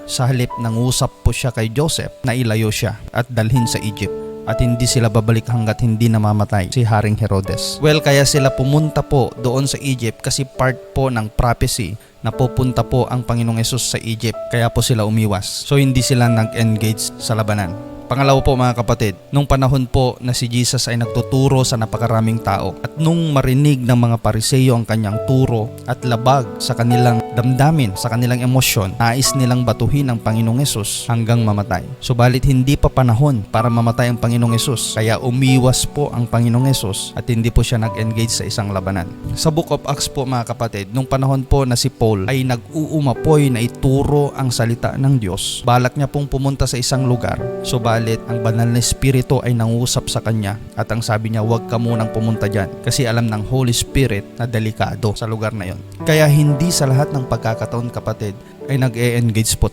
Sa halip nangusap po siya kay Joseph na ilayo siya at dalhin sa Egypt at hindi sila babalik hanggat hindi namamatay si Haring Herodes. Well, kaya sila pumunta po doon sa Egypt kasi part po ng prophecy na pupunta po ang Panginoong Hesus sa Egypt, kaya po sila umiwas. So hindi sila nag-engage sa labanan. Pangalawa po mga kapatid, nung panahon po na si Jesus ay nagtuturo sa napakaraming tao at nung marinig ng mga Pariseyo ang kanyang turo at labag sa kanilang damdamin, sa kanilang emosyon, nais nilang batuhin ang Panginoong Hesus hanggang mamatay. Subalit hindi pa panahon para mamatay ang Panginoong Hesus, kaya umiwas po ang Panginoong Hesus at hindi po siya nag-engage sa isang labanan. Sa Book of Acts po mga kapatid, nung panahon po na si Paul ay nag-uumapoy na ituro ang salita ng Diyos, balak niya pong pumunta sa isang lugar. Subalit ang banal na espiritu ay nangusap sa kanya at ang sabi niya, huwag ka munang pumunta dyan kasi alam ng Holy Spirit na delikado sa lugar na yon. Kaya hindi sa lahat ng pagkakataon kapatid ay nag-e-engage po